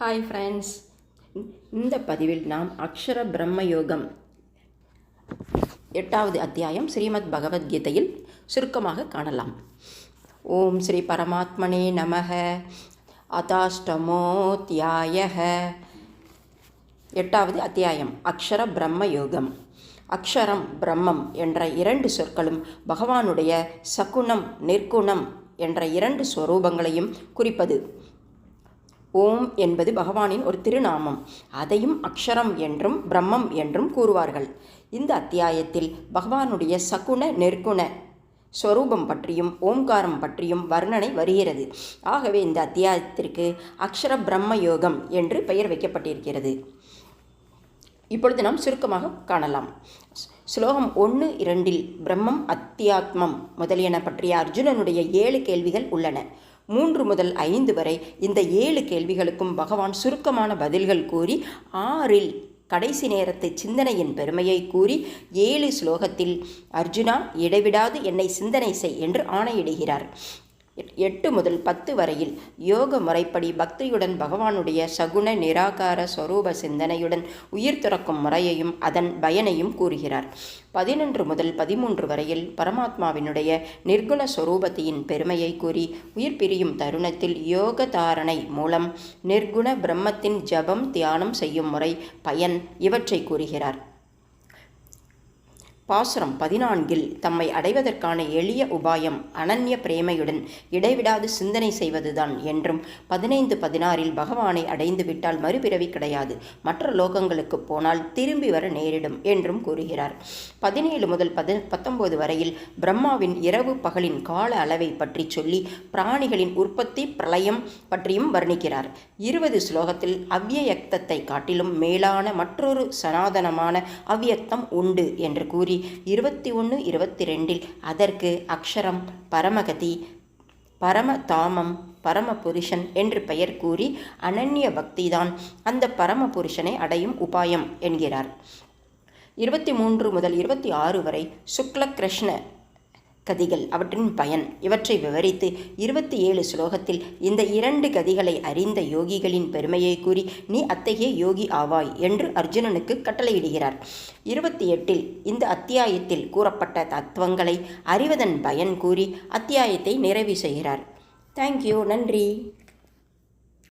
Hi friends, இந்த பதிவில் நாம் அக்ஷர பிரம்ம யோகம் 8வது அத்தியாயம் ஸ்ரீமத் பகவத்கீதையில் சுருக்கமாக காணலாம். ஓம் ஸ்ரீ பரமாத்மனே நமக. அதாஷ்டமோத்யாயः. 8வது அத்தியாயம் அக்ஷர பிரம்ம யோகம். அக்ஷரம் பிரம்மம் என்ற 2 சொற்களும் பகவானுடைய சகுணம் நிர்குணம் என்ற 2 ஸ்வரூபங்களையும் குறிப்பது. ஓம் என்பது பகவானின் ஒரு திருநாமம். அதையும் அக்ஷரம் என்றும் பிரம்மம் என்றும் கூறுவார்கள். இந்த அத்தியாயத்தில் பகவானுடைய சகுண நிர்குண ஸ்வரூபம் பற்றியும் ஓம்காரம் பற்றியும் வர்ணனை வருகிறது. ஆகவே இந்த அத்தியாயத்திற்கு அக்ஷர பிரம்ம யோகம் என்று பெயர் வைக்கப்பட்டிருக்கிறது. இப்பொழுது நாம் சுருக்கமாக காணலாம். ஸ்லோகம் 1-2 பிரம்மம் அத்தியாத்மம் முதலியன பற்றிய அர்ஜுனனுடைய 7 கேள்விகள் உள்ளன. 3 முதல் 5 வரை இந்த 7 கேள்விகளுக்கும் பகவான் சுருக்கமான பதில்கள் கூறி 6இல் கடைசி நேரத்து சிந்தனையின் பெருமையை கூறி 7 ஸ்லோகத்தில் அர்ஜுனா இடைவிடாது என்னை சிந்தனை செய் என்று ஆணையிடுகிறார். 8 முதல் 10 வரையில் யோக முறைப்படி பக்தியுடன் பகவானுடைய சகுண நிராகார ஸ்வரூப சிந்தனையுடன் உயிர் துறக்கும் முறையையும் அதன் பயனையும் கூறுகிறார். 11 முதல் 13 வரையில் பரமாத்மாவினுடைய நிர்குண ஸ்வரூபத்தின் பெருமையை கூறி உயிர் பிரியும் தருணத்தில் யோக தாரணை மூலம் நிர்குண பிரம்மத்தின் ஜபம் தியானம் செய்யும் முறை பயன் இவற்றை கூறுகிறார். பாசுரம் 14 தம்மை அடைவதற்கான எளிய உபாயம் அனன்ய பிரேமையுடன் இடைவிடாது சிந்தனை செய்வதுதான் என்றும் 15-16 பகவானை அடைந்து விட்டால் மறுபிறவி கிடையாது, மற்ற லோகங்களுக்கு போனால் திரும்பி வர நேரிடும் என்றும் கூறுகிறார். 17 முதல் 19 வரையில் பிரம்மாவின் இரவு பகலின் கால அளவை பற்றி சொல்லி பிராணிகளின் உற்பத்தி பிரளயம் பற்றியும் வர்ணிக்கிறார். 20 ஸ்லோகத்தில் அவ்யயக்தத்தை காட்டிலும் மேலான மற்றொரு சனாதனமான அவ்யக்தம் உண்டு என்று கூறி 21-22 அதற்கு அக்ஷரம் பரமகதி பரமதாமம் பரமபுருஷன் என்று பெயர் கூறி அனன்ய பக்திதான் அந்த பரமபுருஷனை அடையும் உபாயம் என்கிறார். 23 முதல் 26 வரை சுக்ல கிருஷ்ண கதிகள் அவற்றின் பயன் இவற்றை விவரித்து 27 ஸ்லோகத்தில் இந்த 2 கதிகளை அறிந்த யோகிகளின் பெருமையை கூறி நீ அத்தகைய யோகி ஆவாய் என்று அர்ஜுனனுக்கு கட்டளையிடுகிறார். 28 இந்த அத்தியாயத்தில் கூறப்பட்ட தத்துவங்களை அறிவதன் பயன் கூறி அத்தியாயத்தை நிறைவு செய்கிறார். தேங்க்யூ. நன்றி.